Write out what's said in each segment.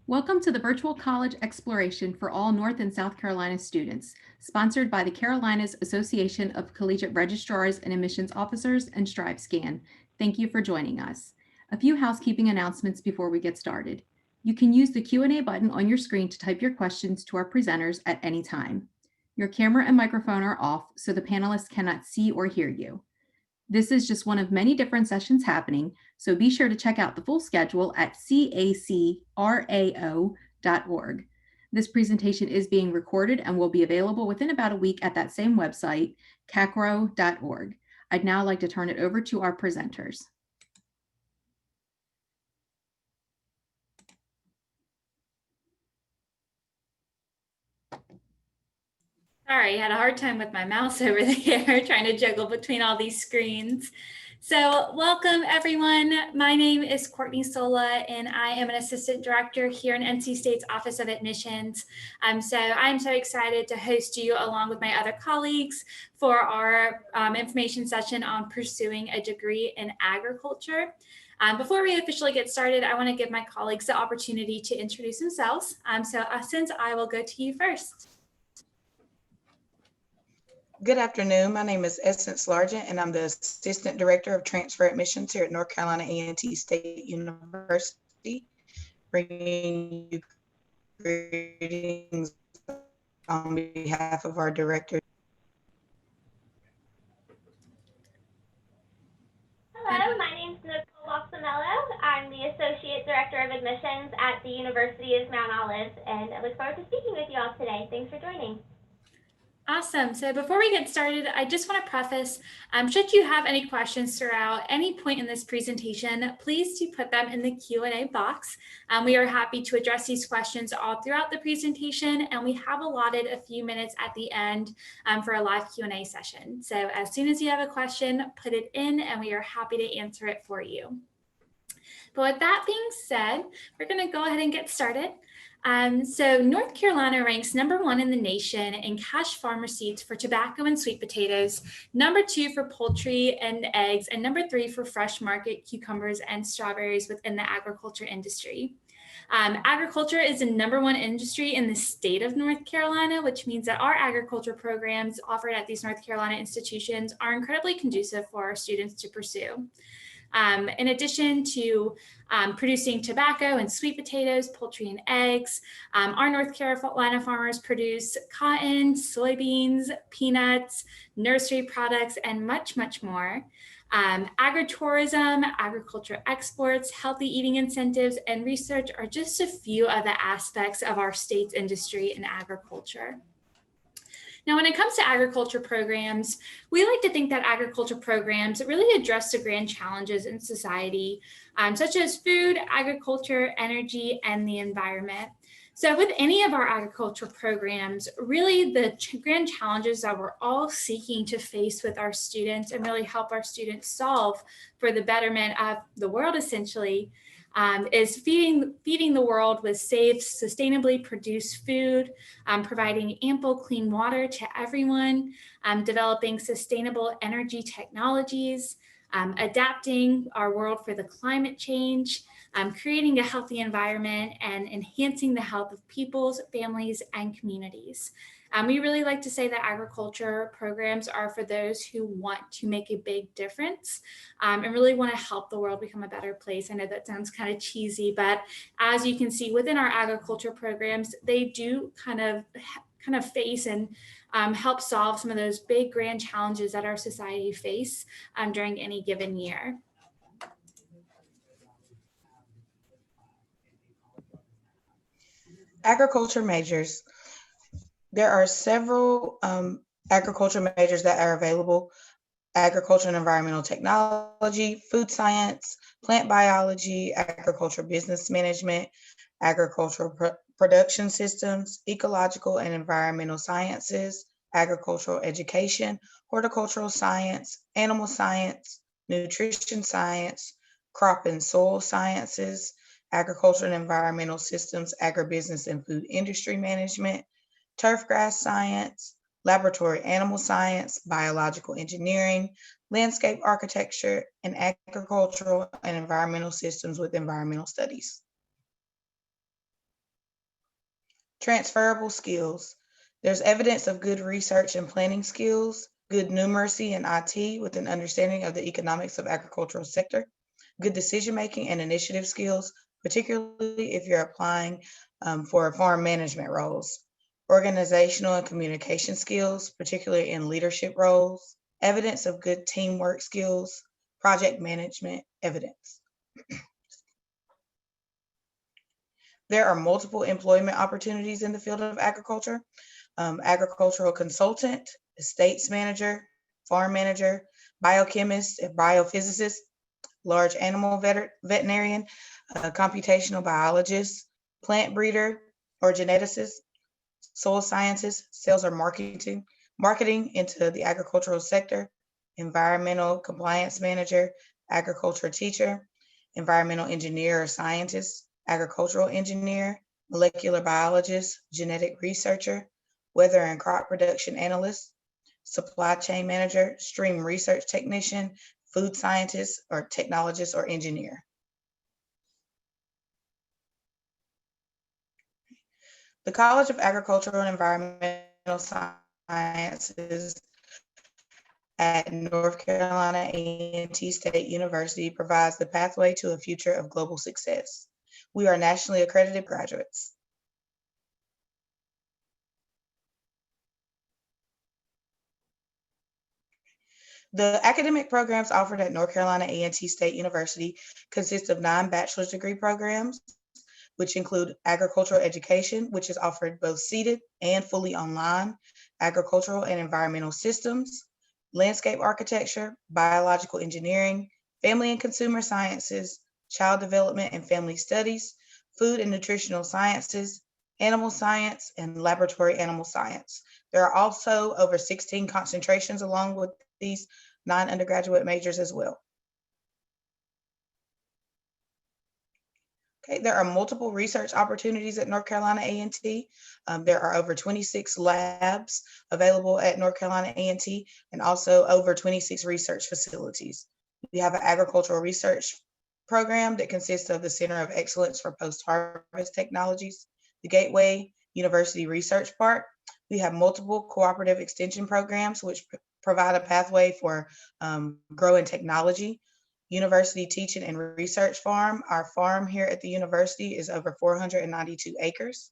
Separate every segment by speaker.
Speaker 1: Welcome to the Virtual College Exploration for all North and South Carolina students, sponsored by the Carolinas Association of Collegiate Registrars and Admissions Officers and StriveScan. Thank you for joining us. A few housekeeping announcements before we get started. You can use the Q&A button on your screen to type your questions to our presenters at any time. Your camera and microphone are off, so the panelists cannot see or hear you. This is just one of many different sessions happening, so be sure to check out the full schedule at CACRAO.org. This presentation is being recorded and will be available within about a week at that same website, CACRAO.org. I'd now like to turn it over to our presenters.
Speaker 2: Sorry, I had a hard time with my mouse over there, trying to juggle between all these screens. So welcome everyone. My name is Courtney Sola and I am an assistant director here in NC State's Office of Admissions. I'm so excited to host you along with my other colleagues for our information session on pursuing a degree in agriculture. Before we officially get started, I want to give my colleagues the opportunity to introduce themselves. Since I will go to you first.
Speaker 3: Good afternoon. My name is Essence Largent, and I'm the Assistant Director of Transfer Admissions here at North Carolina A&T State University, bringing you greetings on behalf of our director.
Speaker 4: Hello, my name is Nicole Boxamello. I'm the Associate Director of Admissions at the University of Mount Olive, and I look forward to speaking with you all today. Thanks for joining.
Speaker 2: Awesome. So before we get started, I just want to preface, should you have any questions throughout any point in this presentation, please do put them in the Q&A box. We are happy to address these questions all throughout the presentation, and we have allotted a few minutes at the end for a live Q&A session. So as soon as you have a question, put it in and we are happy to answer it for you. But with that being said, we're going to go ahead and get started. So North Carolina ranks #1 in the nation in cash farm receipts for tobacco and sweet potatoes, #2 for poultry and eggs, and #3 for fresh market cucumbers and strawberries within the agriculture industry. Agriculture is the #1 industry in the state of North Carolina, which means that our agriculture programs offered at these North Carolina institutions are incredibly conducive for our students to pursue. In addition to producing tobacco and sweet potatoes, poultry and eggs, our North Carolina farmers produce cotton, soybeans, peanuts, nursery products, and much, much more. Agritourism, agriculture exports, healthy eating incentives, and research are just a few of the aspects of our state's industry in agriculture. Now, when it comes to agriculture programs, we like to think that agriculture programs really address the grand challenges in society, such as food, agriculture, energy, and the environment. So with any of our agriculture programs, really the grand challenges that we're all seeking to face with our students and really help our students solve for the betterment of the world, essentially, is feeding the world with safe, sustainably produced food, providing ample clean water to everyone, developing sustainable energy technologies, adapting our world for the climate change, creating a healthy environment, and enhancing the health of peoples, families, and communities. We really like to say that agriculture programs are for those who want to make a big difference and really want to help the world become a better place. I know that sounds kind of cheesy, but as you can see within our agriculture programs, they do kind of face and help solve some of those big grand challenges that our society face during any given year.
Speaker 3: Agriculture majors. There are several agriculture majors that are available: agriculture and environmental technology, food science, plant biology, agricultural business management, agricultural production systems, ecological and environmental sciences, agricultural education, horticultural science, animal science, nutrition science, crop and soil sciences, agriculture and environmental systems, agribusiness and food industry management, turfgrass science, laboratory animal science, biological engineering, landscape architecture, and agricultural and environmental systems with environmental studies. Transferable skills. There's evidence of good research and planning skills, good numeracy and IT with an understanding of the economics of agricultural sector, good decision-making and initiative skills, particularly if you're applying for farm management roles, organizational and communication skills, particularly in leadership roles, evidence of good teamwork skills, project management evidence. There are multiple employment opportunities in the field of agriculture. Agricultural consultant, estates manager, farm manager, biochemist, and biophysicist, large animal veterinarian, computational biologist, plant breeder or geneticist, soil scientist, sales or marketing into the agricultural sector, environmental compliance manager, agriculture teacher, environmental engineer or scientist, agricultural engineer, molecular biologist, genetic researcher, weather and crop production analyst, supply chain manager, stream research technician, food scientist or technologist or engineer. The College of Agricultural and Environmental Sciences at North Carolina A&T State University provides the pathway to a future of global success. We are nationally accredited graduates. The academic programs offered at North Carolina A&T State University consist of 9 bachelor's degree programs, which include agricultural education, which is offered both seated and fully online, agricultural and environmental systems, landscape architecture, biological engineering, family and consumer sciences, child development and family studies, food and nutritional sciences, animal science, and laboratory animal science. There are also over 16 concentrations along with these 9 undergraduate majors as well. Okay, there are multiple research opportunities at North Carolina A&T. There are over 26 labs available at North Carolina A&T and also over 26 research facilities. We have an agricultural research program that consists of the Center of Excellence for Post-Harvest Technologies, the Gateway University Research Park. We have multiple cooperative extension programs which provide a pathway for growing technology. University Teaching and Research Farm. Our farm here at the university is over 492 acres.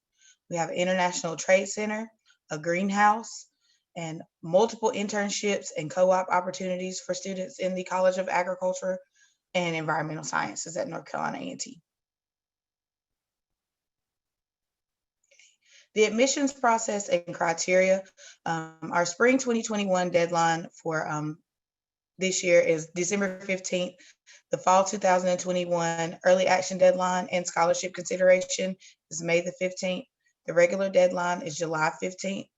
Speaker 3: We have an International Trade Center, a greenhouse, and multiple internships and co-op opportunities for students in the College of Agriculture and Environmental Sciences at North Carolina A&T. The admissions process and criteria. Our spring 2021 deadline for this year is December 15th. The fall 2021 early action deadline and scholarship consideration is May the 15th. The regular deadline is July 15th.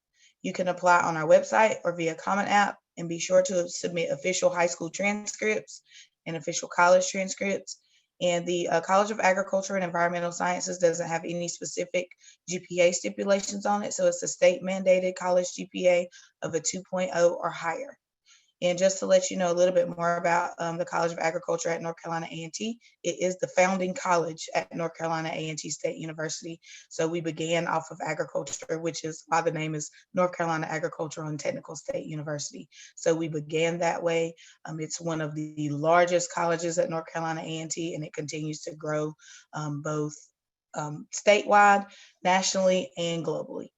Speaker 3: You can apply on our website or via Common App, and be sure to submit official high school transcripts and official college transcripts. And the College of Agriculture and Environmental Sciences doesn't have any specific GPA stipulations on it, so it's a state mandated college GPA of a 2.0 or higher. And just to let you know a little bit more about the College of Agriculture at North Carolina A&T, it is the founding college at North Carolina A&T State University. So we began off of agriculture, which is why the name is North Carolina Agricultural and Technical State University. So we began that way. It's one of the largest colleges at North Carolina A&T, and it continues to grow both statewide, nationally, and globally.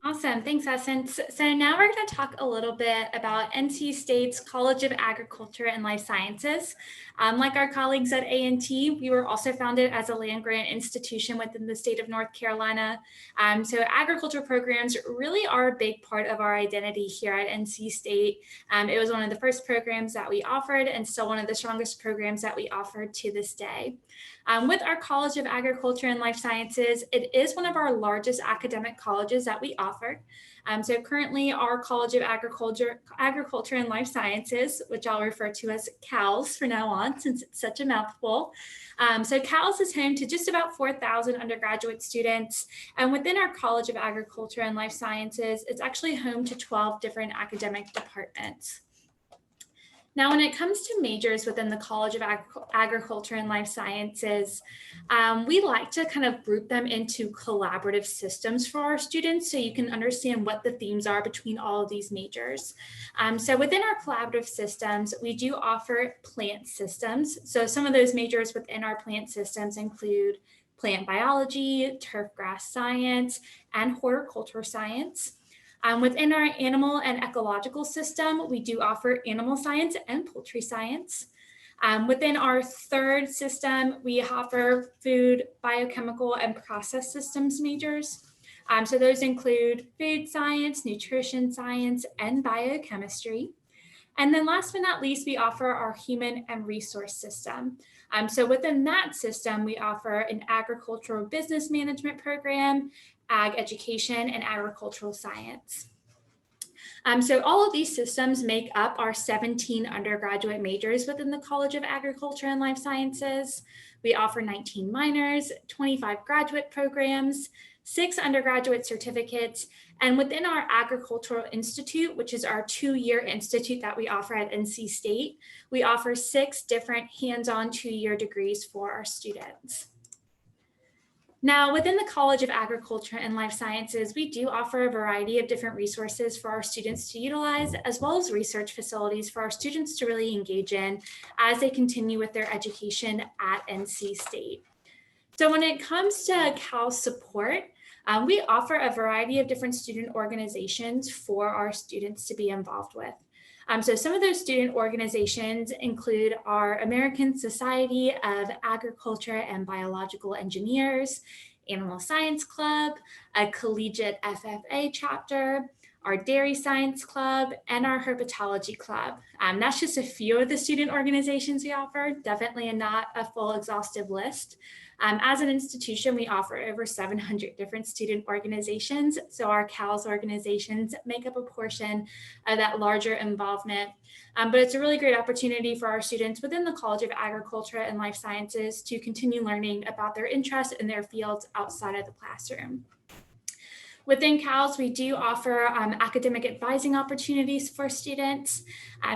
Speaker 2: Awesome, thanks, Essence. So now we're going to talk a little bit about NC State's College of Agriculture and Life Sciences. Like our colleagues at A&T, we were also founded as a land-grant institution within the state of North Carolina. So agriculture programs really are a big part of our identity here at NC State. It was one of the first programs that we offered and still one of the strongest programs that we offer to this day. With our College of Agriculture and Life Sciences, it is one of our largest academic colleges that we offer. So currently our College of Agriculture and Life Sciences, which I'll refer to as CALS from now on, since it's such a mouthful. So CALS is home to just about 4,000 undergraduate students. And within our College of Agriculture and Life Sciences, it's actually home to 12 different academic departments. Now, when it comes to majors within the College of Agriculture and Life Sciences, we like to kind of group them into collaborative systems for our students so you can understand what the themes are between all of these majors. So within our collaborative systems, we do offer plant systems. So some of those majors within our plant systems include plant biology, turf grass science, and horticulture science. Within our animal and ecological system, we do offer animal science and poultry science. Within our third system, we offer food, biochemical, and process systems majors. So those include food science, nutrition science, and biochemistry. And then last but not least, we offer our human and resource system. So within that system, we offer an agricultural business management program, ag education, and agricultural science. So all of these systems make up our 17 undergraduate majors within the College of Agriculture and Life Sciences. We offer 19 minors, 25 graduate programs, 6 undergraduate certificates, and within our Agricultural Institute, which is our 2-year institute that we offer at NC State, we offer 6 different hands-on 2-year degrees for our students. Now, within the College of Agriculture and Life Sciences, we do offer a variety of different resources for our students to utilize, as well as research facilities for our students to really engage in as they continue with their education at NC State. So when it comes to Cal support, we offer a variety of different student organizations for our students to be involved with. So some of those student organizations include our American Society of Agriculture and Biological Engineers, Animal Science Club, a collegiate FFA chapter, our Dairy Science Club, and our Herpetology Club. That's just a few of the student organizations we offer, definitely not a full exhaustive list. As an institution, we offer over 700 different student organizations. So our CALS organizations make up a portion of that larger involvement. But it's a really great opportunity for our students within the College of Agriculture and Life Sciences to continue learning about their interests in their fields outside of the classroom. Within CALS, we do offer academic advising opportunities for students.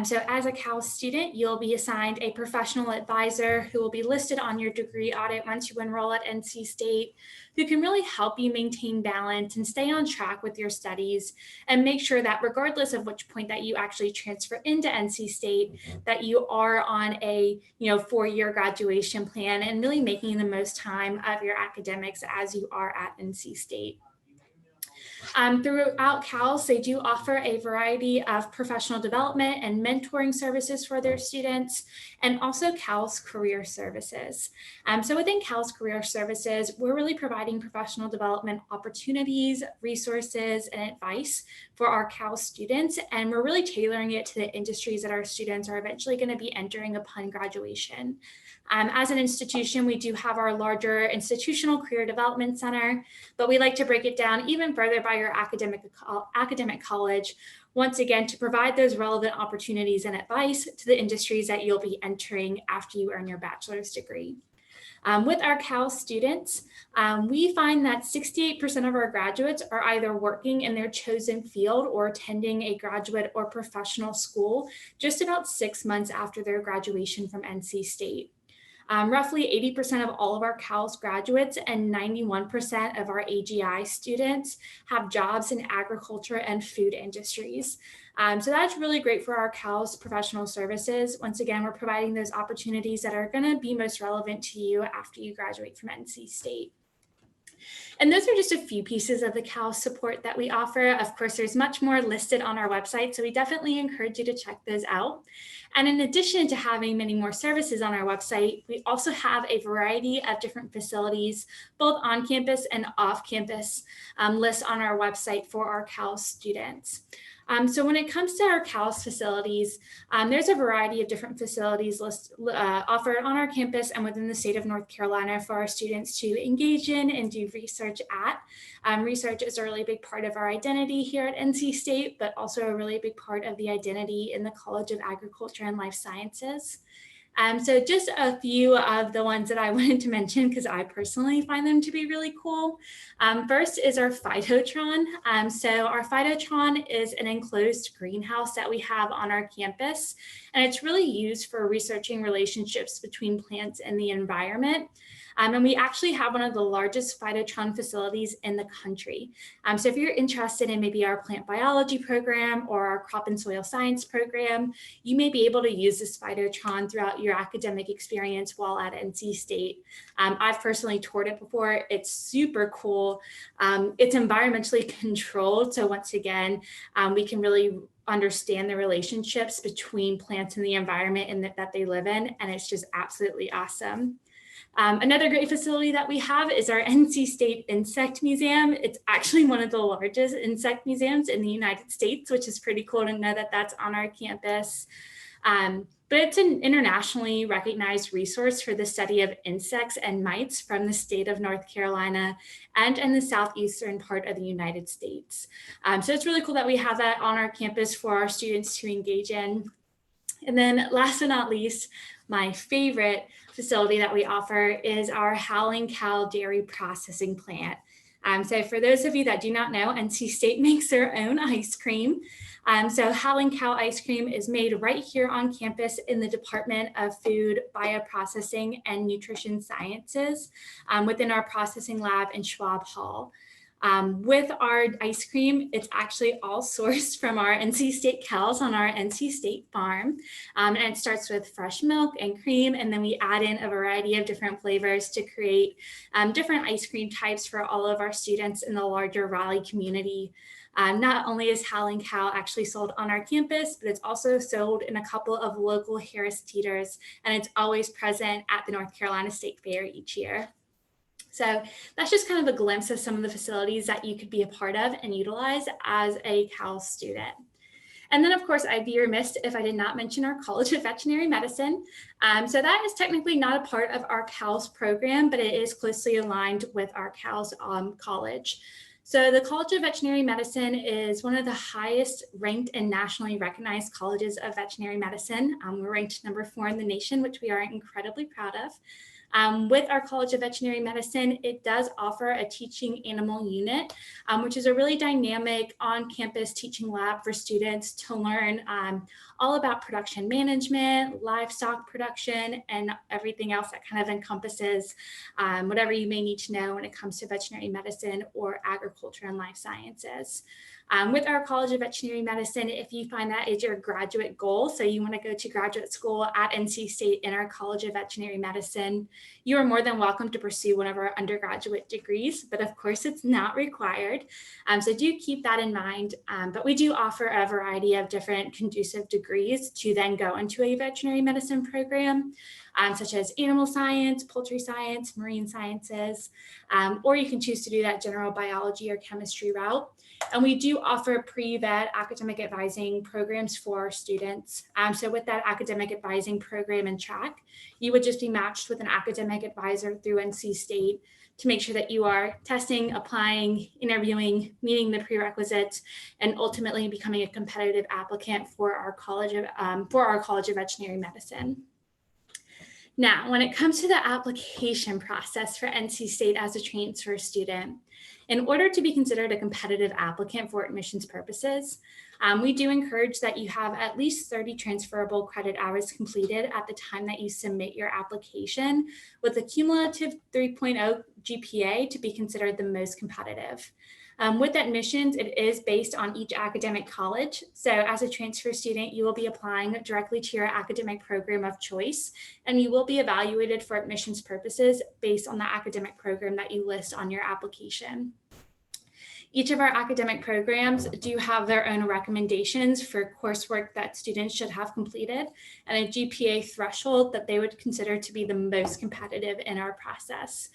Speaker 2: So as a CALS student, you'll be assigned a professional advisor who will be listed on your degree audit once you enroll at NC State, who can really help you maintain balance and stay on track with your studies and make sure that regardless of which point that you actually transfer into NC State, that you are on a 4-year graduation plan and really making the most time of your academics as you are at NC State. Throughout CALS, they do offer a variety of professional development and mentoring services for their students, and also CALS Career Services. So within CALS Career Services, we're really providing professional development opportunities, resources, and advice for our CALS students, and we're really tailoring it to the industries that our students are eventually going to be entering upon graduation. As an institution, we do have our larger institutional career development center, but we like to break it down even further by your academic college, once again, to provide those relevant opportunities and advice to the industries that you'll be entering after you earn your bachelor's degree. With our Cal students, we find that 68% of our graduates are either working in their chosen field or attending a graduate or professional school just about 6 months after their graduation from NC State. Roughly 80% of all of our CALS graduates and 91% of our AGI students have jobs in agriculture and food industries. So that's really great for our CALS professional services. Once again, we're providing those opportunities that are going to be most relevant to you after you graduate from NC State. And those are just a few pieces of the CALS support that we offer. Of course, there's much more listed on our website, so we definitely encourage you to check those out. And in addition to having many more services on our website, we also have a variety of different facilities, both on campus and off campus, lists on our website for our CALS students. So when it comes to our CALS facilities, there's a variety of different facilities offered on our campus and within the state of North Carolina for our students to engage in and do research at. Research is a really big part of our identity here at NC State, but also a really big part of the identity in the College of Agriculture and Life Sciences. So just a few of the ones that I wanted to mention because I personally find them to be really cool. First is our phytotron. So our phytotron is an enclosed greenhouse that we have on our campus, and it's really used for researching relationships between plants and the environment. And we actually have one of the largest phytotron facilities in the country. So if you're interested in maybe our plant biology program or our crop and soil science program, you may be able to use this phytotron throughout your academic experience while at NC State. I've personally toured it before. It's super cool. It's environmentally controlled. So once again, we can really understand the relationships between plants and the environment and that they live in. And it's just absolutely awesome. Another great facility that we have is our NC State Insect Museum. It's actually one of the largest insect museums in the United States, which is pretty cool to know that that's on our campus. But it's an internationally recognized resource for the study of insects and mites from the state of North Carolina and in the southeastern part of the United States. So it's really cool that we have that on our campus for our students to engage in. And then last but not least, my favorite facility that we offer is our Howling Cow Dairy Processing Plant. So for those of you that do not know, NC State makes their own ice cream. So Howling Cow ice cream is made right here on campus in the Department of Food, Bioprocessing, and Nutrition Sciences within our processing lab in Schwab Hall. With our ice cream, it's actually all sourced from our NC State cows on our NC State farm. And it starts with fresh milk and cream, and then we add in a variety of different flavors to create different ice cream types for all of our students in the larger Raleigh community. Not only is Howling Cow actually sold on our campus, but it's also sold in a couple of local Harris Teeters, and it's always present at the North Carolina State Fair each year. So that's just kind of a glimpse of some of the facilities that you could be a part of and utilize as a Cal student. And then, of course, I'd be remiss if I did not mention our College of Veterinary Medicine. So that is technically not a part of our CALS program, but it is closely aligned with our CALS college. So the College of Veterinary Medicine is one of the highest ranked and nationally recognized colleges of veterinary medicine. We're ranked number 4 in the nation, which we are incredibly proud of. With our College of Veterinary Medicine, it does offer a teaching animal unit, which is a really dynamic on-campus teaching lab for students to learn all about production management, livestock production, and everything else that kind of encompasses whatever you may need to know when it comes to veterinary medicine or agriculture and life sciences. With our College of Veterinary Medicine, if you find that is your graduate goal, so you want to go to graduate school at NC State in our College of Veterinary Medicine, you are more than welcome to pursue one of our undergraduate degrees, but of course it's not required. So do keep that in mind, but we do offer a variety of different conducive degrees to then go into a veterinary medicine program, such as animal science, poultry science, marine sciences, or you can choose to do that general biology or chemistry route. And we do offer pre-vet academic advising programs for our students. So with that academic advising program and track, you would just be matched with an academic advisor through NC State to make sure that you are testing, applying, interviewing, meeting the prerequisites, and ultimately becoming a competitive applicant for our College of Veterinary Medicine. Now, when it comes to the application process for NC State as a transfer student, in order to be considered a competitive applicant for admissions purposes, we do encourage that you have at least 30 transferable credit hours completed at the time that you submit your application, with a cumulative 3.0 GPA to be considered the most competitive. With admissions, it is based on each academic college. So as a transfer student, you will be applying directly to your academic program of choice, and you will be evaluated for admissions purposes based on the academic program that you list on your application. Each of our academic programs do have their own recommendations for coursework that students should have completed and a GPA threshold that they would consider to be the most competitive in our process.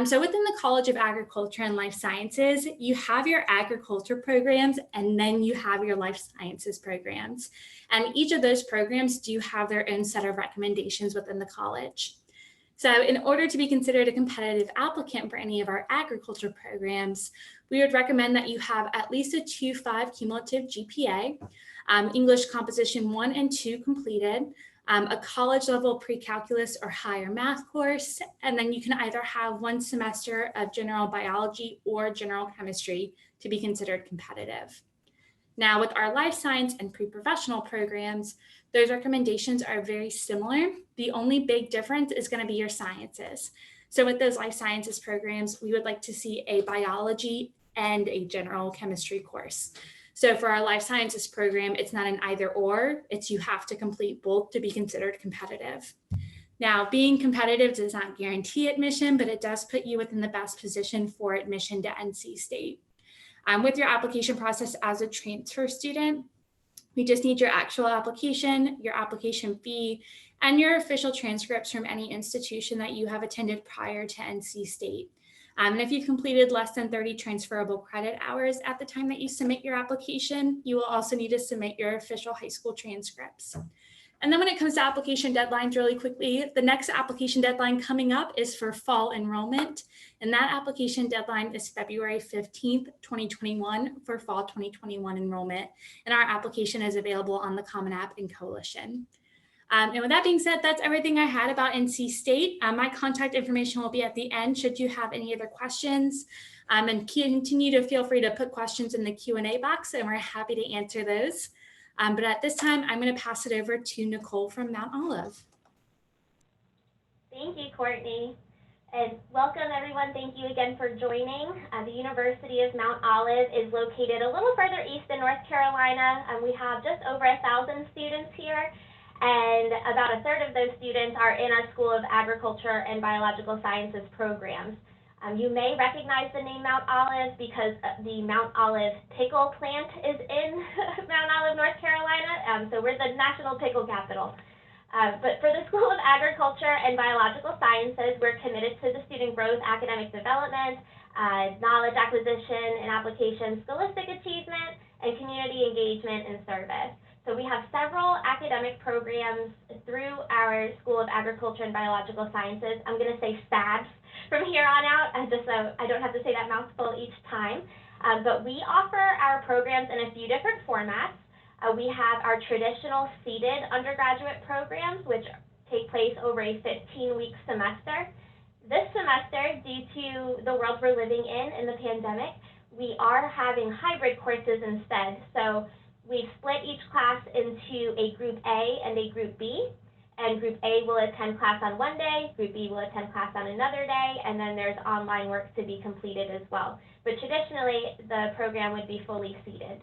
Speaker 2: So within the College of Agriculture and Life Sciences, you have your agriculture programs and then you have your life sciences programs. And each of those programs do have their own set of recommendations within the college. So in order to be considered a competitive applicant for any of our agriculture programs, we would recommend that you have at least a 2.5 cumulative GPA. English Composition 1 and 2 completed, a college level pre-calculus or higher math course, and then you can either have 1 semester of general biology or general chemistry to be considered competitive. Now, with our life science and pre-professional programs, those recommendations are very similar. The only big difference is going to be your sciences. So with those life sciences programs, we would like to see a biology and a general chemistry course. So for our life sciences program, it's not an either or, it's you have to complete both to be considered competitive. Now, being competitive does not guarantee admission, but it does put you within the best position for admission to NC State. With your application process as a transfer student, we just need your actual application, your application fee, and your official transcripts from any institution that you have attended prior to NC State. And if you've completed less than 30 transferable credit hours at the time that you submit your application, you will also need to submit your official high school transcripts. And then when it comes to application deadlines, really quickly, the next application deadline coming up is for fall enrollment. And that application deadline is February 15th, 2021 for fall 2021 enrollment. And our application is available on the Common App and Coalition. And with that being said, that's everything I had about NC State. My contact information will be at the end should you have any other questions. And continue to feel free to put questions in the Q&A box, and we're happy to answer those. But at this time, I'm going to pass it over to Nicole from Mount Olive.
Speaker 4: Thank you, Courtney. And welcome, everyone. Thank you again for joining. The University of Mount Olive is located a little further east in North Carolina. We have just over 1,000 students here, and about a third of those students are in our School of Agriculture and Biological Sciences programs. You may recognize the name Mount Olive because the Mount Olive pickle plant is in Mount Olive, North Carolina. So we're the national pickle capital. But for the School of Agriculture and Biological Sciences, we're committed to the student growth, academic development, knowledge acquisition and application, scholastic achievement, and community engagement and service. So we have several academic programs through our School of Agriculture and Biological Sciences. I'm going to say SABS from here on out, just so I don't have to say that mouthful each time. But we offer our programs in a few different formats. We have our traditional seated undergraduate programs, which take place over a 15-week semester. This semester, due to the world we're living in the pandemic, we are having hybrid courses instead. So we split each class into a Group A and a Group B. And Group A will attend class on one day, Group B will attend class on another day, and then there's online work to be completed as well. But traditionally, the program would be fully seated.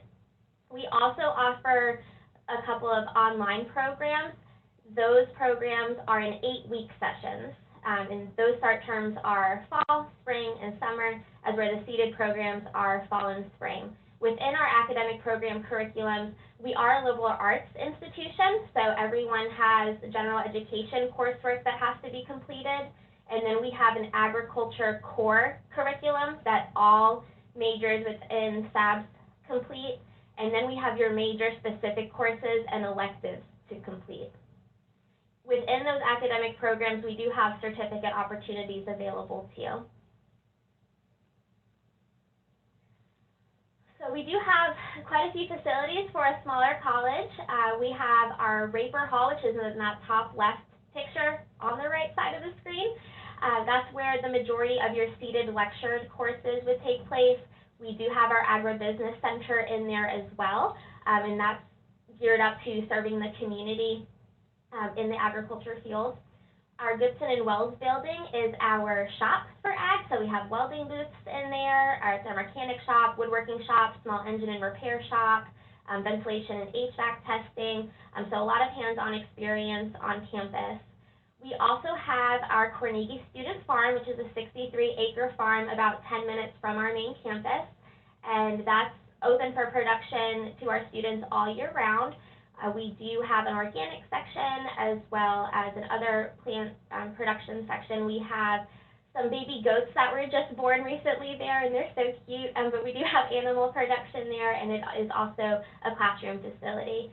Speaker 4: We also offer a couple of online programs. Those programs are in 8-week sessions, and those start terms are fall, spring, and summer, as where the seated programs are fall and spring. Within our academic program curriculum, we are a liberal arts institution, so everyone has general education coursework that has to be completed. And then we have an agriculture core curriculum that all majors within SABS complete. And then we have your major specific courses and electives to complete. Within those academic programs, we do have certificate opportunities available to you. So we do have quite a few facilities for a smaller college. We have our Raper Hall, which is in that top left picture on the right side of the screen. That's where the majority of your seated lecture courses would take place. We do have our agribusiness center in there as well, and that's geared up to serving the community in the agriculture field. Our Goodson and Wells building is our shop for ag, so we have welding booths in there, it's our mechanic shop, woodworking shop, small engine and repair shop, ventilation and HVAC testing, so a lot of hands-on experience on campus. We also have our Carnegie Student Farm, which is a 63-acre farm about 10 minutes from our main campus, and that's open for production to our students all year round. We do have an organic section as well as another plant production section. We have some baby goats that were just born recently there, and they're so cute, but we do have animal production there, and it is also a classroom facility.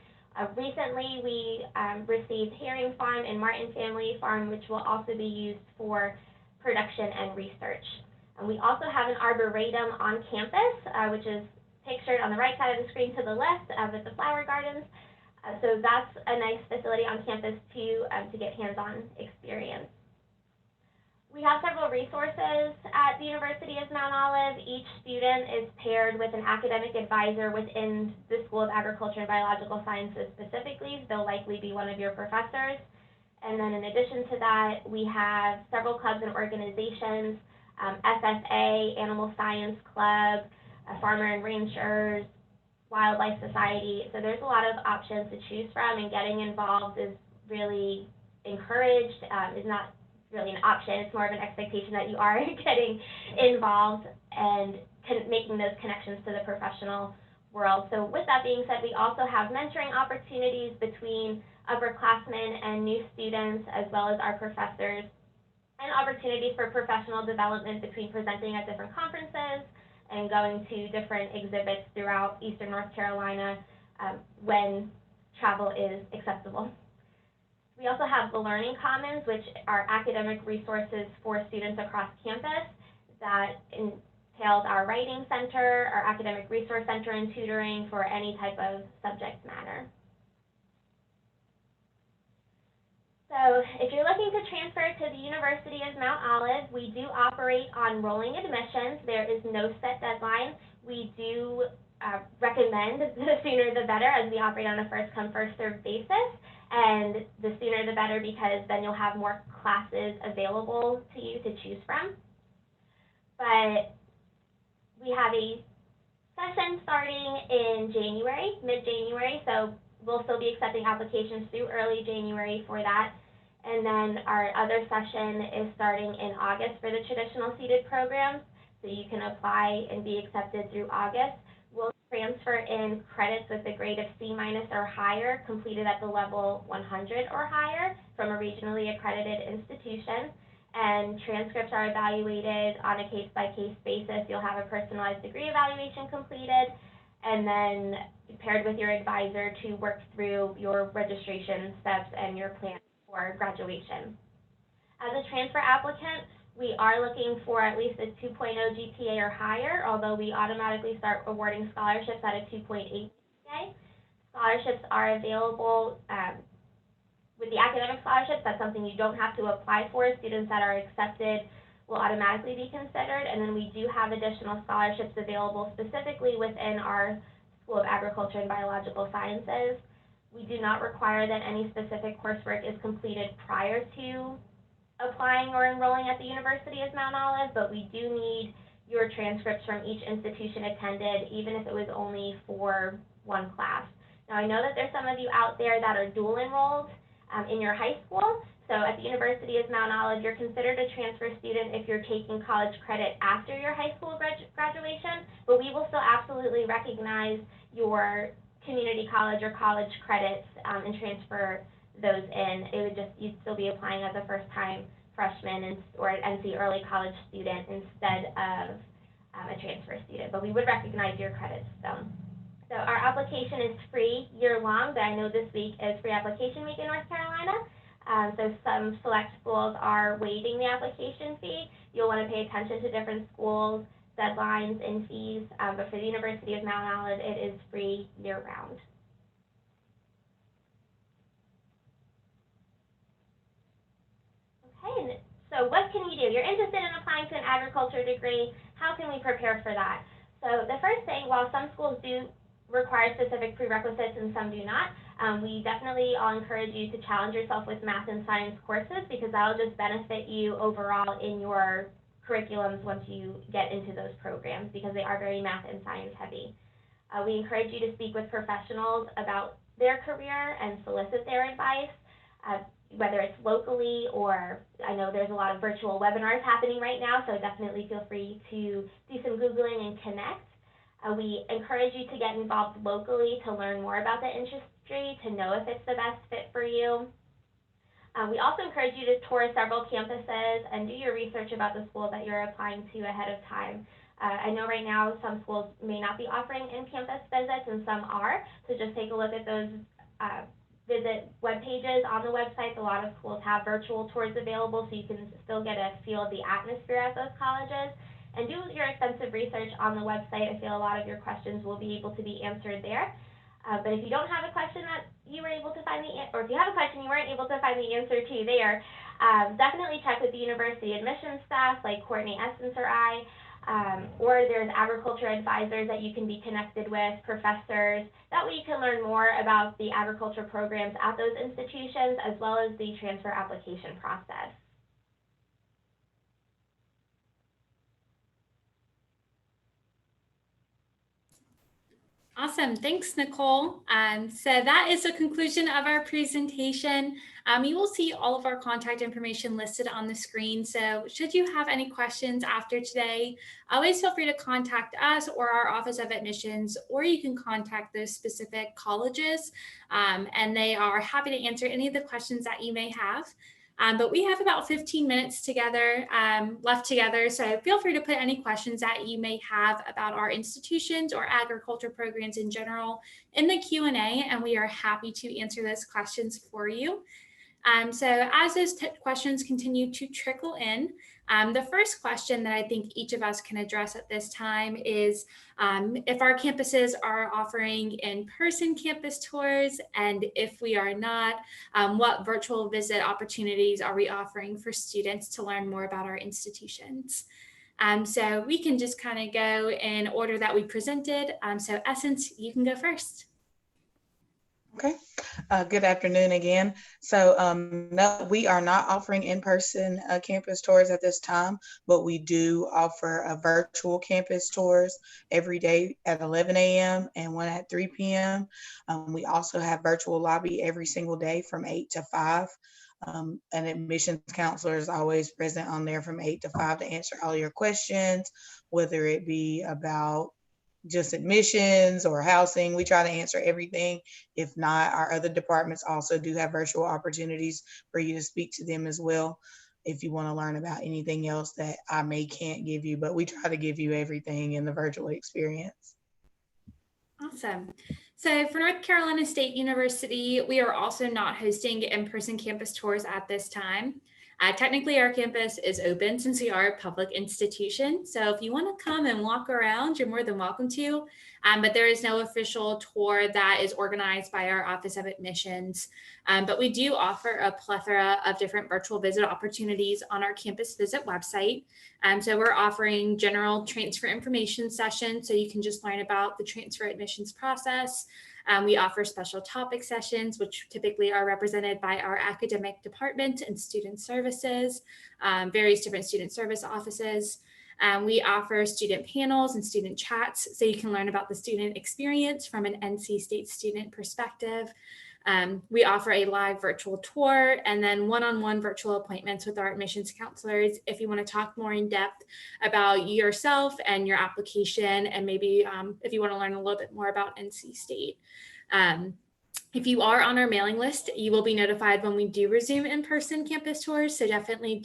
Speaker 4: Recently, we received Herring Farm and Martin Family Farm, which will also be used for production and research. And we also have an arboretum on campus, which is pictured on the right side of the screen to the left with the flower gardens. So that's a nice facility on campus too, to get hands-on experience. We have several resources at the University of Mount Olive. Each student is paired with an academic advisor within the School of Agriculture and Biological Sciences specifically. They'll likely be one of your professors. And then in addition to that, we have several clubs and organizations, FFA, Animal Science Club, Farmer and Ranchers, Wildlife Society. So there's a lot of options to choose from, and getting involved is really encouraged, is not really an option, it's more of an expectation that you are getting involved and making those connections to the professional world. So with that being said, we also have mentoring opportunities between upperclassmen and new students, as well as our professors, and opportunities for professional development between presenting at different conferences and going to different exhibits throughout Eastern North Carolina when travel is acceptable. We also have the Learning Commons, which are academic resources for students across campus that entails our writing center, our academic resource center, and tutoring for any type of subject matter. So if you're looking to transfer to the University of Mount Olive, we do operate on rolling admissions. There is no set deadline. We do recommend the sooner the better, as we operate on a first-come, first-served basis. And the sooner the better, because then you'll have more classes available to you to choose from. But we have a session starting in January, mid-January, so we'll still be accepting applications through early January for that. And then our other session is starting in August for the traditional seated programs, so you can apply and be accepted through August. We'll transfer in credits with a grade of C- or higher, completed at the level 100 or higher from a regionally accredited institution. And transcripts are evaluated on a case-by-case basis. You'll have a personalized degree evaluation completed, and then paired with your advisor to work through your registration steps and your plan for graduation. As a transfer applicant, we are looking for at least a 2.0 GPA or higher, although we automatically start awarding scholarships at a 2.8 GPA. Scholarships are available with the academic scholarships. That's something you don't have to apply for. Students that are accepted will automatically be considered. And then we do have additional scholarships available specifically within our School of Agriculture and Biological Sciences. We do not require that any specific coursework is completed prior to applying or enrolling at the University of Mount Olive, but we do need your transcripts from each institution attended, even if it was only for one class. Now, I know that there's some of you out there that are dual enrolled in your high school. So at the University of Mount Olive, you're considered a transfer student if you're taking college credit after your high school graduation, but we will still absolutely recognize your community college or college credits and transfer those in. It would just, you'd still be applying as a first-time freshman or an NC early college student instead of a transfer student, but we would recognize your credits still. So our application is free year-long, but I know this week is free application week in North Carolina. So some select schools are waiving the application fee. You'll want to pay attention to different schools, deadlines, and fees, but for the University of Mount Olive, it is free year-round. Okay, so what can you do? You're interested in applying to an agriculture degree. How can we prepare for that? So the first thing, while some schools do require specific prerequisites and some do not, we definitely all encourage you to challenge yourself with math and science courses, because that'll just benefit you overall in your curriculums once you get into those programs, because they are very math and science heavy. We encourage you to speak with professionals about their career and solicit their advice, whether it's locally or, I know there's a lot of virtual webinars happening right now, so definitely feel free to do some Googling and connect. We encourage you to get involved locally to learn more about the industry, to know if it's the best fit for you. We also encourage you to tour several campuses and do your research about the schools that you're applying to ahead of time. I know right now some schools may not be offering in-campus visits and some are, so just take a look at those visit web pages on the website. A lot of schools have virtual tours available, so you can still get a feel of the atmosphere at those colleges. and do your extensive research on the website. I feel a lot of your questions will be able to be answered there. But if you don't have a question that you were able to find or if you have a question you weren't able to find the answer to there, definitely check with the university admissions staff like Courtney Essence or I. Or there's agriculture advisors that you can be connected with, professors. That way you can learn more about the agriculture programs at those institutions as well as the transfer application process.
Speaker 2: Awesome. Thanks, Nicole. So that is the conclusion of our presentation. You will see all of our contact information listed on the screen. So should you have any questions after today, always feel free to contact us or our Office of Admissions, or you can contact those specific colleges, and they are happy to answer any of the questions that you may have. But we have about 15 minutes together left together, so feel free to put any questions that you may have about our institutions or agriculture programs in general in the Q&A, and we are happy to answer those questions for you. So as those questions continue to trickle in, the first question that I think each of us can address at this time is if our campuses are offering in-person campus tours, and if we are not, what virtual visit opportunities are we offering for students to learn more about our institutions? So we can just kind of go in order that we presented. So Essence, you can go first.
Speaker 3: Okay. Good afternoon again. So no, we are not offering in-person campus tours at this time, but we do offer virtual campus tours every day at 11 a.m. and one at 3 p.m. We also have virtual lobby every single day from 8 to 5. An admissions counselor is always present on there from 8 to 5 to answer all your questions, whether it be about just admissions or housing. We try to answer everything. If not, our other departments also do have virtual opportunities for you to speak to them as well if you want to learn about anything else that I can't give you, but we try to give you everything in the virtual experience.
Speaker 2: Awesome. So for North Carolina State University, we are also not hosting in-person campus tours at this time. Technically, our campus is open since we are a public institution. So if you want to come and walk around, you're more than welcome to. But there is no official tour that is organized by our Office of Admissions. But we do offer a plethora of different virtual visit opportunities on our campus visit website. So we're offering general transfer information sessions, so you can just learn about the transfer admissions process. We offer special topic sessions, which typically are represented by our academic department and student services, various different student service offices. We offer student panels and student chats, so you can learn about the student experience from an NC State student perspective. We offer a live virtual tour and then one-on-one virtual appointments with our admissions counselors if you want to talk more in depth about yourself and your application, and maybe if you want to learn a little bit more about NC State. If you are on our mailing list, you will be notified when we do resume in-person campus tours. So definitely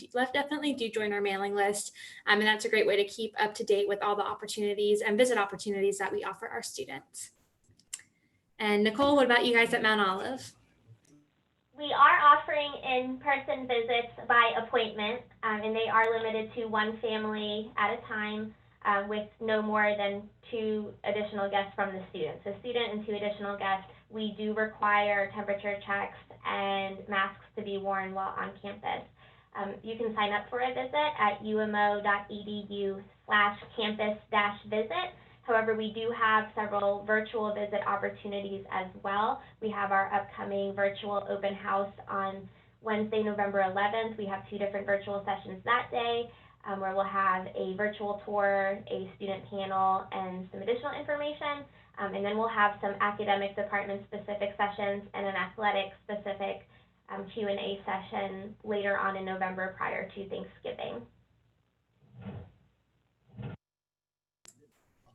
Speaker 2: do join our mailing list. And that's a great way to keep up to date with all the opportunities and visit opportunities that we offer our students. And Nicole, what about you guys at Mount Olive?
Speaker 4: We are offering in-person visits by appointment, and they are limited to one family at a time with no more than 2 additional guests from the student. So student and 2 additional guests. We do require temperature checks and masks to be worn while on campus. You can sign up for a visit at umo.edu/campus-visit. However, we do have several virtual visit opportunities as well. We have our upcoming virtual open house on Wednesday, November 11th. We have 2 different virtual sessions that day where we'll have a virtual tour, a student panel, and some additional information. And then we'll have some academic department-specific sessions and an athletic-specific Q&A session later on in November prior to Thanksgiving.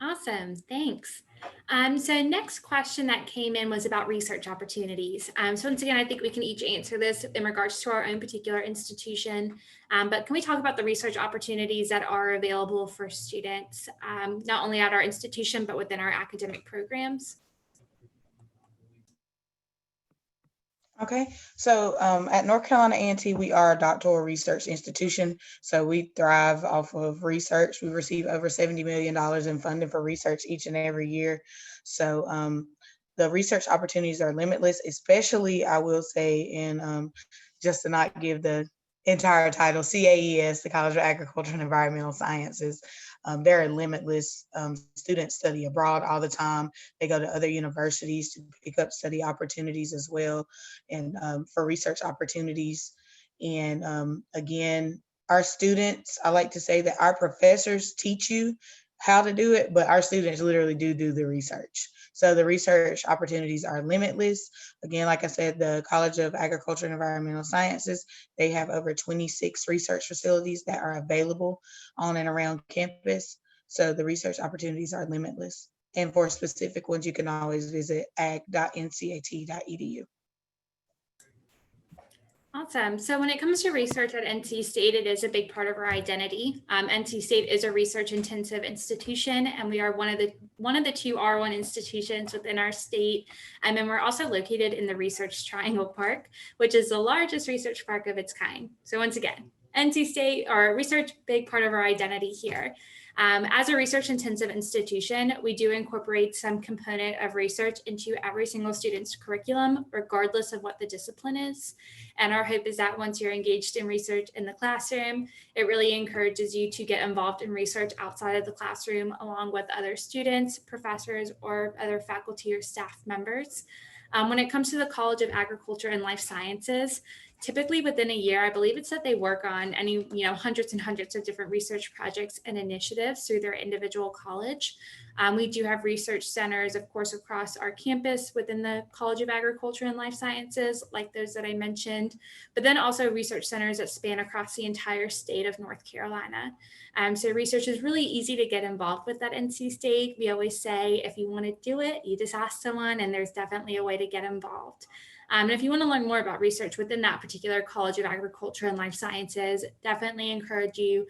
Speaker 2: Awesome, thanks. So next question that came in was about research opportunities. So once again, I think we can each answer this in regards to our own particular institution, but can we talk about the research opportunities that are available for students, not only at our institution, but within our academic programs?
Speaker 3: Okay, so at North Carolina A&T, we are a doctoral research institution. So we thrive off of research. We receive over $70 million in funding for research each and every year. So the research opportunities are limitless, especially I will say in just to not give the entire title, CAES, the College of Agriculture and Environmental Sciences. They're limitless. Students study abroad all the time. They go to other universities to pick up study opportunities as well, and for research opportunities. And again, our students, I like to say that our professors teach you how to do it, but our students literally do the research. So the research opportunities are limitless. Again, like I said, the College of Agriculture and Environmental Sciences, they have over 26 research facilities that are available on and around campus. So the research opportunities are limitless. And for specific ones, you can always visit ag.ncat.edu.
Speaker 2: Awesome. So when it comes to research at NC State, it is a big part of our identity. NC State is a research-intensive institution, and we are one of the two R1 institutions within our state. And we're also located in the Research Triangle Park, which is the largest research park of its kind. So once again, NC State, our research, big part of our identity here. As a research-intensive institution, we do incorporate some component of research into every single student's curriculum, regardless of what the discipline is. And our hope is that once you're engaged in research in the classroom, it really encourages you to get involved in research outside of the classroom, along with other students, professors, or other faculty or staff members. When it comes to the College of Agriculture and Life Sciences, typically within a year, I believe it's that they work on hundreds and hundreds of different research projects and initiatives through their individual college. We do have research centers, of course, across our campus within the College of Agriculture and Life Sciences, like those that I mentioned, but then also research centers that span across the entire state of North Carolina. So research is really easy to get involved with at NC State. We always say, if you want to do it, you just ask someone, and there's definitely a way to get involved. And if you want to learn more about research within that particular College of Agriculture and Life Sciences, definitely encourage you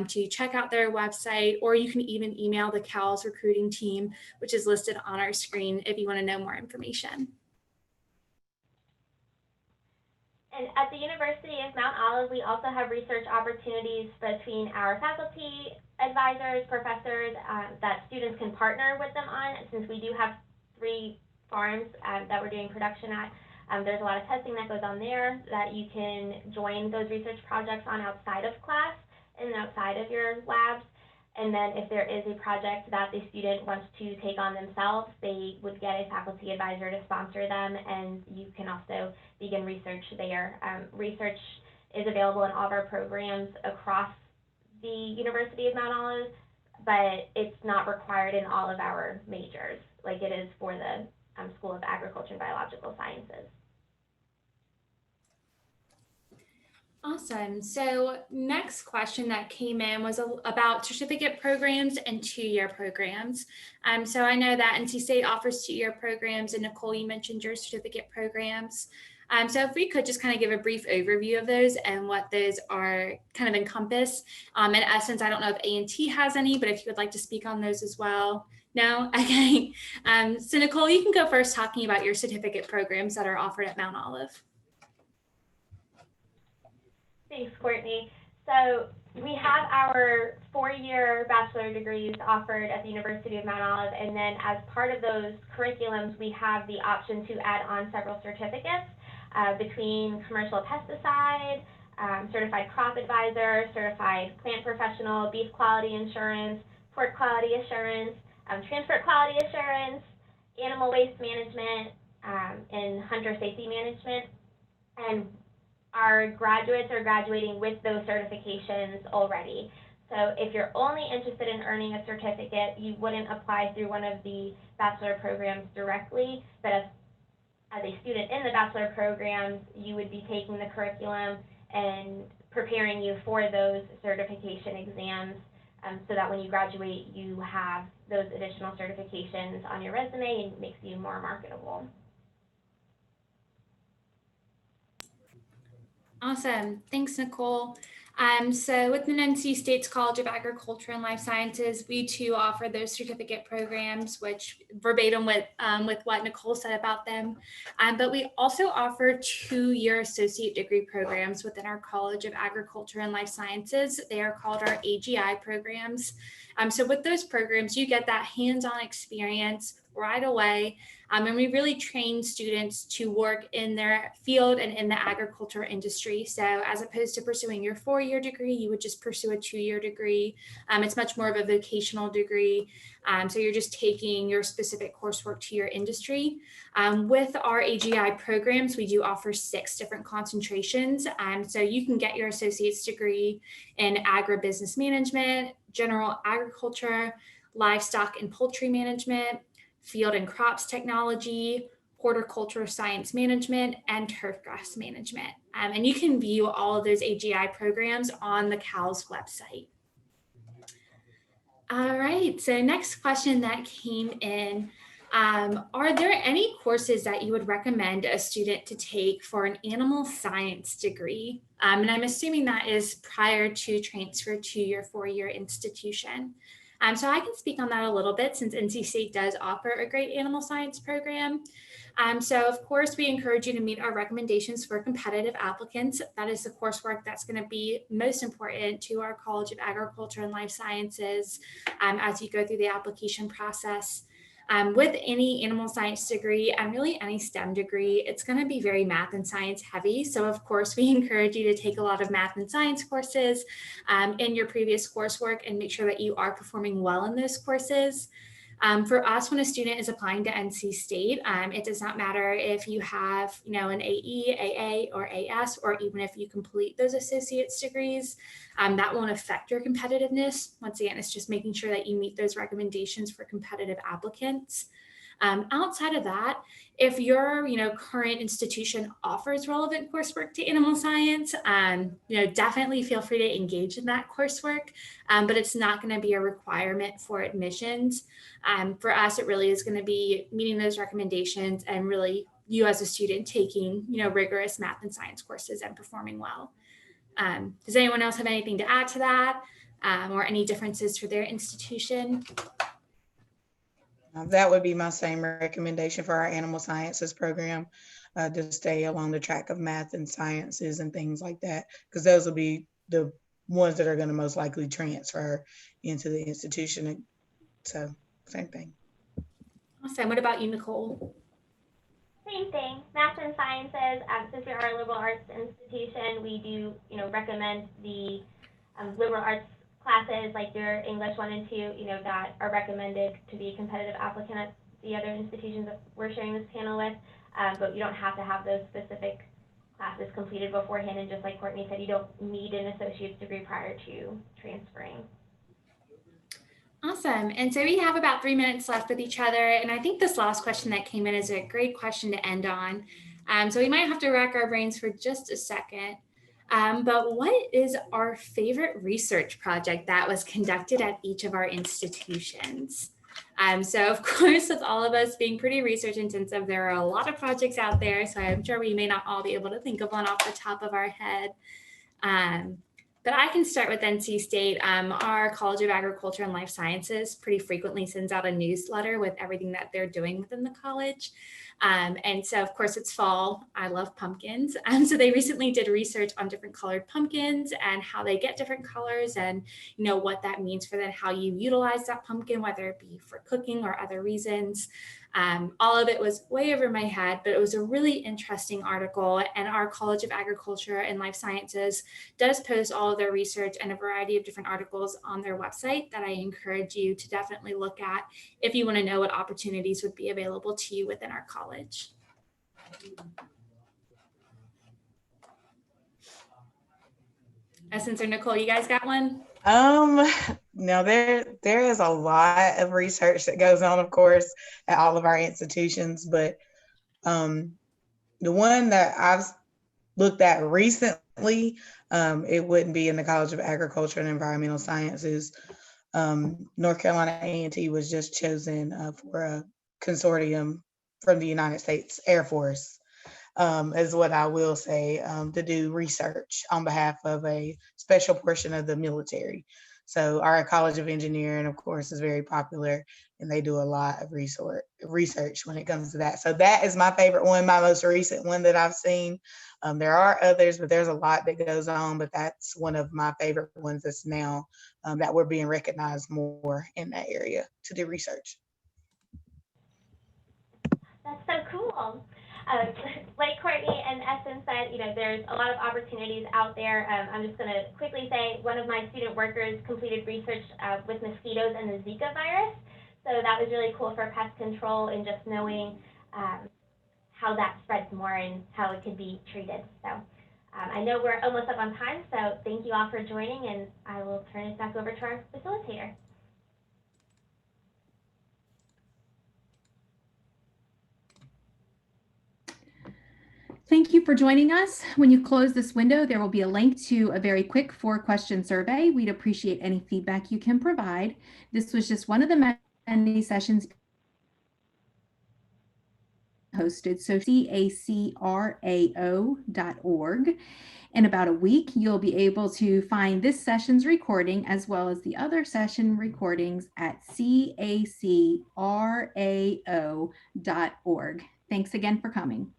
Speaker 2: to check out their website, or you can even email the CALS recruiting team, which is listed on our screen if you want to know more information.
Speaker 4: And at the University of Mount Olive, we also have research opportunities between our faculty, advisors, professors that students can partner with them on. Since we do have 3 farms that we're doing production at, there's a lot of testing that goes on there that you can join those research projects on outside of class and outside of your labs. And then if there is a project that the student wants to take on themselves, they would get a faculty advisor to sponsor them, and you can also begin research there. Research is available in all of our programs across the University of Mount Olive, but it's not required in all of our majors like it is for the School of Agriculture and Biological Sciences.
Speaker 2: Awesome. So next question that came in was about certificate programs and 2-year programs. So I know that NC State offers 2-year programs, and Nicole, you mentioned your certificate programs. So if we could just kind of give a brief overview of those and what those are kind of encompass. In essence, I don't know if A&T has any, but if you would like to speak on those as well. No? Okay. So Nicole, you can go first talking about your certificate programs that are offered at Mount Olive.
Speaker 4: Thanks, Courtney. So we have our 4-year bachelor degrees offered at the University of Mount Olive, and then as part of those curriculums, we have the option to add on several certificates between commercial pesticide, certified crop advisor, certified plant professional, beef quality insurance, pork quality assurance, transport quality assurance, animal waste management, and hunter safety management. And our graduates are graduating with those certifications already. So if you're only interested in earning a certificate, you wouldn't apply through one of the bachelor programs directly, but as a student in the bachelor programs, you would be taking the curriculum and preparing you for those certification exams, so that when you graduate, you have those additional certifications on your resume and makes you more marketable.
Speaker 2: Awesome. Thanks, Nicole. So within NC State's College of Agriculture and Life Sciences, we too offer those certificate programs, which verbatim with what Nicole said about them. But we also offer 2-year associate degree programs within our College of Agriculture and Life Sciences. They are called our AGI programs. So with those programs, you get that hands-on experience right away. And we really train students to work in their field and in the agriculture industry. So as opposed to pursuing your 4-year degree, you would just pursue a 2-year degree. It's much more of a vocational degree. So you're just taking your specific coursework to your industry. With our AGI programs, we do offer 6 different concentrations. So you can get your associate's degree in agribusiness management, general agriculture, livestock and poultry management, field and crops technology, horticulture science management, and turfgrass management. And you can view all of those AGI programs on the CAL's website. All right, so next question that came in, are there any courses that you would recommend a student to take for an animal science degree? And I'm assuming that is prior to transfer to your 4-year institution. So I can speak on that a little bit since NC State does offer a great animal science program. So of course, we encourage you to meet our recommendations for competitive applicants. That is the coursework that's going to be most important to our College of Agriculture and Life Sciences as you go through the application process. With any animal science degree and really any STEM degree, it's going to be very math and science heavy. So of course, we encourage you to take a lot of math and science courses in your previous coursework and make sure that you are performing well in those courses. For us, when a student is applying to NC State, it does not matter if you have, an AE, AA, or AS, or even if you complete those associate's degrees, that won't affect your competitiveness. Once again, it's just making sure that you meet those recommendations for competitive applicants. Outside of that, if your current institution offers relevant coursework to animal science, definitely feel free to engage in that coursework, but it's not going to be a requirement for admissions. For us, it really is going to be meeting those recommendations and really you as a student taking rigorous math and science courses and performing well. Does anyone else have anything to add to that, or any differences for their institution?
Speaker 3: That would be my same recommendation for our animal sciences program, to stay along the track of math and sciences and things like that, because those will be the ones that are going to most likely transfer into the institution. So same thing.
Speaker 2: Awesome. What about you, Nicole?
Speaker 4: Same thing, math and sciences. Since we are a liberal arts institution, we do, recommend the liberal arts classes like your English 1 and 2, that are recommended to be a competitive applicant at the other institutions that we're sharing this panel with. But you don't have to have those specific classes completed beforehand. And just like Courtney said, you don't need an associate's degree prior to transferring.
Speaker 2: Awesome. And so we have about 3 minutes left with each other. And I think this last question that came in is a great question to end on. So we might have to rack our brains for just a second. But what is our favorite research project that was conducted at each of our institutions? So of course, with all of us being pretty research intensive, there are a lot of projects out there. So I'm sure we may not all be able to think of one off the top of our head. But I can start with NC State. Our College of Agriculture and Life Sciences pretty frequently sends out a newsletter with everything that they're doing within the college. And so, of course, it's fall. I love pumpkins. So they recently did research on different colored pumpkins and how they get different colors and, what that means for them, how you utilize that pumpkin, whether it be for cooking or other reasons. All of it was way over my head, but it was a really interesting article. And our College of Agriculture and Life Sciences does post all of their research and a variety of different articles on their website that I encourage you to definitely look at if you want to know what opportunities would be available to you within our college. Essence or Nicole, you guys got one?
Speaker 3: No, there is a lot of research that goes on, of course, at all of our institutions, but the one that I've looked at recently, it wouldn't be in the College of Agriculture and Environmental Sciences. North Carolina A&T was just chosen for a consortium from the United States Air Force. is what I will say, to do research on behalf of a special portion of the military. So our College of Engineering, of course, is very popular, and they do a lot of research when it comes to that. So that is my favorite one, my most recent one that I've seen. There are others, but there's a lot that goes on, but that's one of my favorite ones that's now that we're being recognized more in that area to do research.
Speaker 4: That's so cool. Like Courtney and Essen said, there's a lot of opportunities out there. I'm just going to quickly say one of my student workers completed research with mosquitoes and the Zika virus. So that was really cool for pest control and just knowing how that spreads more and how it could be treated. So I know we're almost up on time, so thank you all for joining, and I will turn it back over to our facilitator.
Speaker 1: Thank you for joining us. When you close this window, there will be a link to a very quick 4-question survey. We'd appreciate any feedback you can provide. This was just one of the many sessions hosted, so CACRAO.org. In about a week, you'll be able to find this session's recording as well as the other session recordings at CACRAO.org. Thanks again for coming.